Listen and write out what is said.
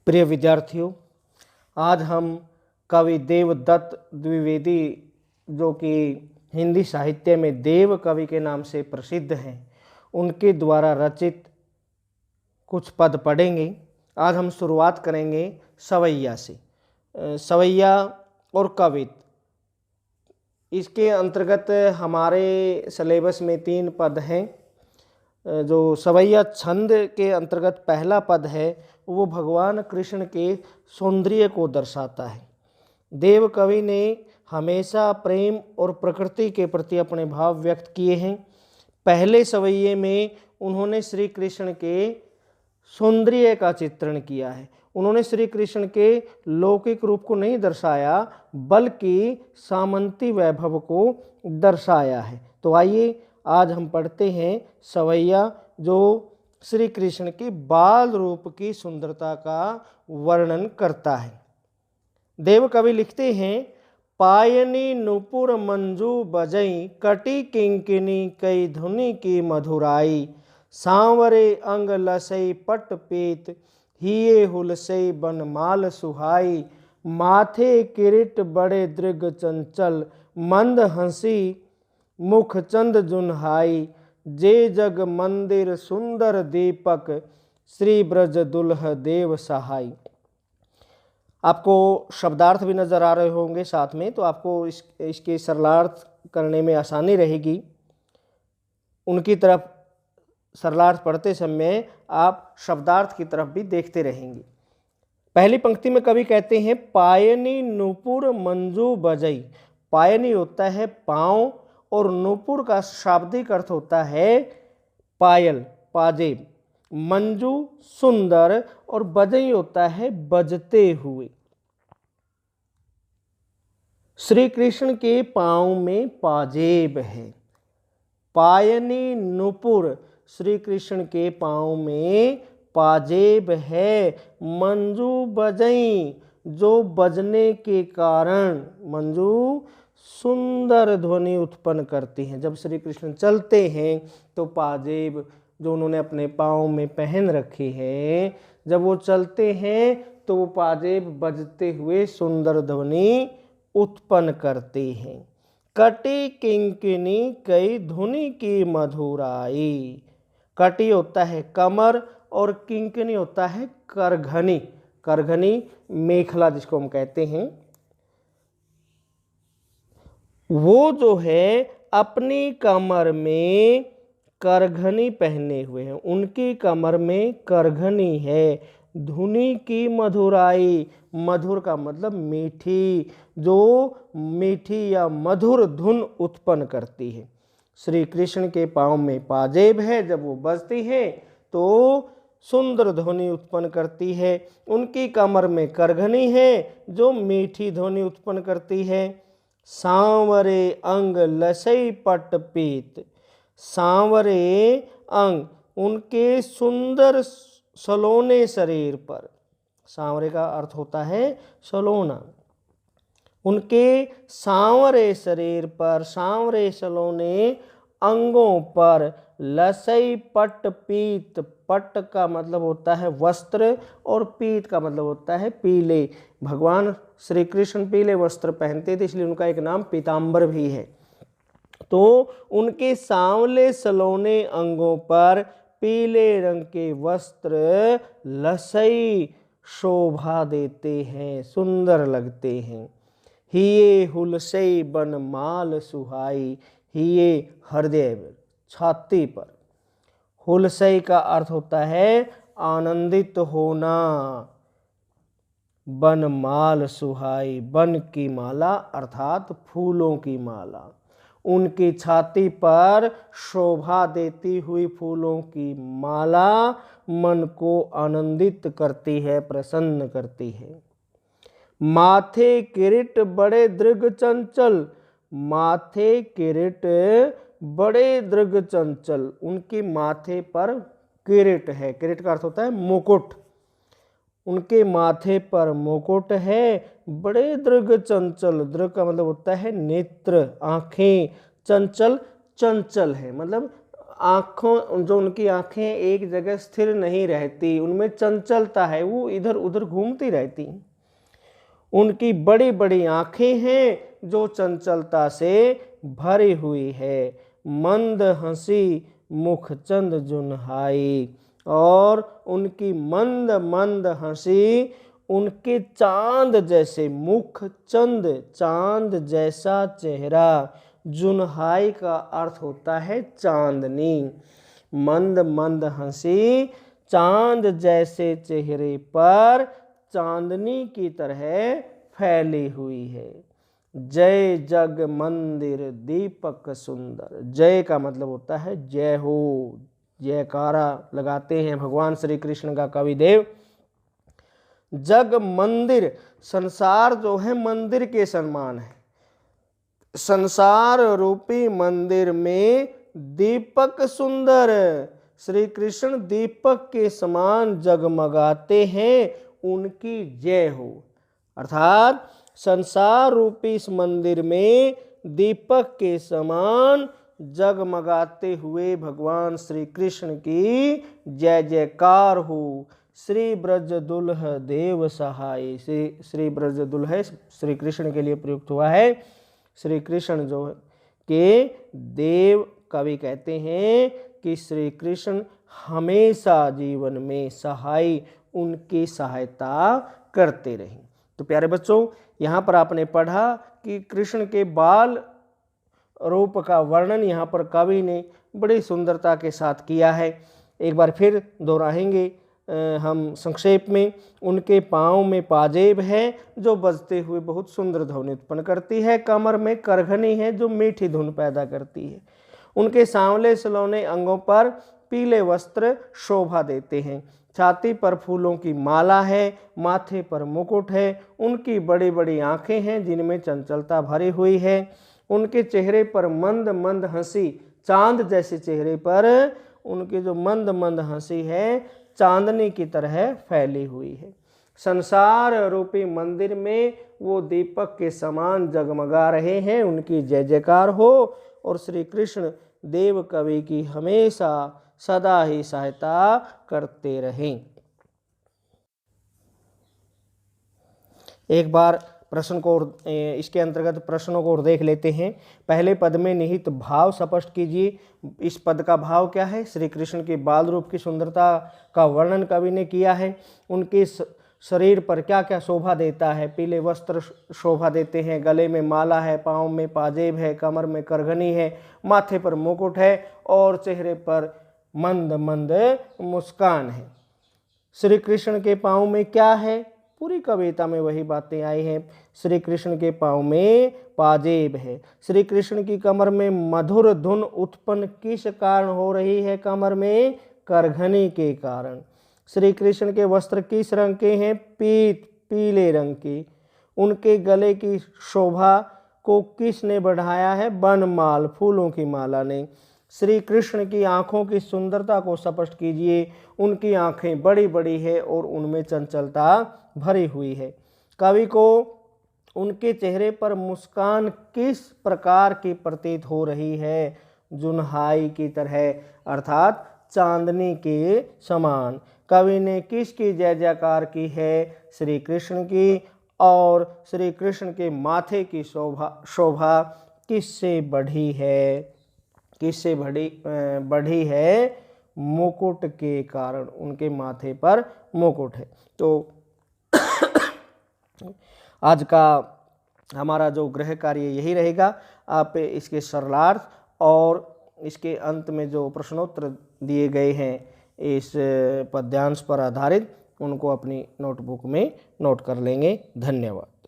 प्रिय विद्यार्थियों, आज हम कवि देवदत्त द्विवेदी, जो कि हिंदी साहित्य में देव कवि के नाम से प्रसिद्ध हैं, उनके द्वारा रचित कुछ पद पढ़ेंगे। आज हम शुरुआत करेंगे सवैया से। सवैया और कवित, इसके अंतर्गत हमारे सिलेबस में 3 पद हैं। जो सवैया छंद के अंतर्गत पहला पद है वो भगवान कृष्ण के सौंदर्य को दर्शाता है। देव कवि ने हमेशा प्रेम और प्रकृति के प्रति अपने भाव व्यक्त किए हैं। पहले सवैये में उन्होंने श्री कृष्ण के सौंदर्य का चित्रण किया है। उन्होंने श्री कृष्ण के लौकिक रूप को नहीं दर्शाया, बल्कि सामंती वैभव को दर्शाया है। तो आइए आज हम पढ़ते हैं सवैया, जो श्री कृष्ण के बाल रूप की सुंदरता का वर्णन करता है। देव कवि लिखते हैं, पायनी नुपुर मंजू बजई, कटी किंकिनी कई धुनि की मधुराई, सांवरे अंग लसई पट पीत, हिये हुलसई बनमाल सुहाई, माथे किरीट बड़े दृग चंचल, मंद हंसी मुख चंद जुन्हाई, जे जग मंदिर सुंदर दीपक, श्री ब्रज दुल्ह देव सहाय। आपको शब्दार्थ भी नजर आ रहे होंगे साथ में, तो आपको इसके सरलार्थ करने में आसानी रहेगी। उनकी तरफ सरलार्थ पढ़ते समय आप शब्दार्थ की तरफ भी देखते रहेंगे। पहली पंक्ति में कवि कहते हैं, पायनी नुपुर मंजू बजई। पायनी होता है पाँव और नुपुर का शाब्दिक अर्थ होता है पायल, पाजेब। मंजू सुंदर और बजई होता है बजते हुए। श्री कृष्ण के पाँव में पाजेब है। पायनी नुपुर, श्री कृष्ण के पाँव में पाजेब है। मंजू बजई, जो बजने के कारण मंजू सुंदर ध्वनि उत्पन्न करती हैं। जब श्री कृष्ण चलते हैं तो पाजेब जो उन्होंने अपने पाँव में पहन रखे हैं, जब वो चलते हैं तो वो पाजेब बजते हुए सुंदर ध्वनि उत्पन्न करते हैं। कटी किंकिनी कई धुनि की मधुराई। कटी होता है कमर और किंकिनी होता है करघनी। करघनी मेखला जिसको हम कहते हैं, वो जो है अपनी कमर में करघनी पहने हुए हैं। उनकी कमर में करघनी है। धुनि की मधुराई, मधुर का मतलब मीठी, जो मीठी या मधुर धुन उत्पन्न करती है। श्री कृष्ण के पाँव में पाजेब है, जब वो बजती है तो सुंदर ध्वनि उत्पन्न करती है। उनकी कमर में करघनी है जो मीठी ध्वनि उत्पन्न करती है। सांवरे अंग लसई पट पीत। सांवरे अंग, उनके सुंदर सलोने शरीर पर। सांवरे का अर्थ होता है सलोना। उनके सांवरे शरीर पर, सांवरे सलोने अंगों पर, लसई पट पीत। पट का मतलब होता है वस्त्र और पीत का मतलब होता है पीले। भगवान श्री कृष्ण पीले वस्त्र पहनते थे, इसलिए उनका एक नाम पीताम्बर भी है। तो उनके सांवले सलोने अंगों पर पीले रंग के वस्त्र लसई शोभा देते हैं, सुंदर लगते हैं। हिये हुलसई बन माल सुहाई। हिये हृदय, छाती पर। हुलसई का अर्थ होता है आनंदित होना। बन माल सुहाई, बन की माला अर्थात फूलों की माला। उनकी छाती पर शोभा देती हुई फूलों की माला मन को आनंदित करती है, प्रसन्न करती है। माथे किरीट बड़े दृग चंचल। माथे किरीट बड़े दृग चंचल। उनके माथे पर किरीट है। किरीट का अर्थ होता है मुकुट। उनके माथे पर मुकुट है। बड़े दृग चंचल, दृग का मतलब होता है नेत्र, आंखें। चंचल, चंचल है मतलब आँखों जो उनकी आँखें एक जगह स्थिर नहीं रहती, उनमें चंचलता है, वो इधर उधर घूमती रहती। उनकी बड़ी बड़ी आँखें हैं जो चंचलता से भरी हुई है। मंद हंसी मुख चंद जुनहाई, और उनकी मंद मंद हंसी उनके चांद जैसे मुख, चंद चांद जैसा चेहरा, जुनहाई का अर्थ होता है चांदनी। मंद मंद हंसी चांद जैसे चेहरे पर चांदनी की तरह फैली हुई है। जय जग मंदिर दीपक सुंदर, जय का मतलब होता है जय हो, जयकारा लगाते हैं भगवान श्री कृष्ण का कविदेव। जग मंदिर, संसार जो है मंदिर के समान है। संसार रूपी मंदिर में दीपक सुंदर, श्री कृष्ण दीपक के समान जगमगाते हैं, उनकी जय हो। अर्थात संसार रूपी इस मंदिर में दीपक के समान जगमगाते हुए भगवान श्री कृष्ण की जय जयकार हो। श्री ब्रज दुल्ह देव सहाय, श्री ब्रज दुल्ह श्री कृष्ण के लिए प्रयुक्त हुआ है। श्री कृष्ण जो के देव कवि कहते हैं कि श्री कृष्ण हमेशा जीवन में सहाय, उनकी सहायता करते रहें। तो प्यारे बच्चों, यहाँ पर आपने पढ़ा कि कृष्ण के बाल रूप का वर्णन यहाँ पर कवि ने बड़ी सुंदरता के साथ किया है। एक बार फिर दोहराएंगे हम संक्षेप में। उनके पाँव में पाजेब है जो बजते हुए बहुत सुंदर ध्वनि उत्पन्न करती है। कमर में करघनी है जो मीठी धुन पैदा करती है। उनके सांवले सलोने अंगों पर पीले वस्त्र शोभा देते हैं। छाती पर फूलों की माला है, माथे पर मुकुट है। उनकी बड़ी बड़ी आंखें हैं जिनमें चंचलता भरी हुई है। उनके चेहरे पर मंद मंद हंसी, चांद जैसे चेहरे पर उनकी जो मंद मंद हंसी है चांदनी की तरह फैली हुई है। संसार रूपी मंदिर में वो दीपक के समान जगमगा रहे हैं, उनकी जय जयकार हो। और श्री कृष्ण देव कवि की हमेशा सदा ही सहायता करते रहें। एक बार प्रश्न को इसके अंतर्गत प्रश्नों को और देख लेते हैं। पहले पद में निहित भाव स्पष्ट कीजिए। इस पद का भाव क्या है? श्री कृष्ण के बाल रूप की सुंदरता का वर्णन कवि ने किया है। उनके शरीर पर क्या क्या शोभा देता है? पीले वस्त्र शोभा देते हैं, गले में माला है, पाँव में पाजेब है, कमर में करघनी है, माथे पर मुकुट है और चेहरे पर मंद मंद मुस्कान है। श्री कृष्ण के पाँव में क्या है? पूरी कविता में वही बातें आई हैं। श्री कृष्ण के पाँव में पाजेब है। श्री कृष्ण की कमर में मधुर धुन उत्पन्न किस कारण हो रही है? कमर में करघनी के कारण। श्री कृष्ण के वस्त्र किस रंग के हैं? पीले रंग के। उनके गले की शोभा को किसने बढ़ाया है? बनमाल, फूलों की माला ने। श्री कृष्ण की आंखों की सुंदरता को स्पष्ट कीजिए। उनकी आंखें बड़ी बड़ी है और उनमें चंचलता भरी हुई है। कवि को उनके चेहरे पर मुस्कान किस प्रकार की प्रतीत हो रही है? जुनहाई की तरह, अर्थात चांदनी के समान। कवि ने किसकी जय जयकार की है? श्री कृष्ण की। और श्री कृष्ण के माथे की शोभा किससे बढ़ी है? किससे बढ़ी है? मुकुट के कारण। उनके माथे पर मुकुट है। तो आज का हमारा जो गृह कार्य यही रहेगा। आप इसके सरलार्थ और इसके अंत में जो प्रश्नोत्तर दिए गए हैं इस पद्यांश पर आधारित, उनको अपनी नोटबुक में नोट कर लेंगे। धन्यवाद।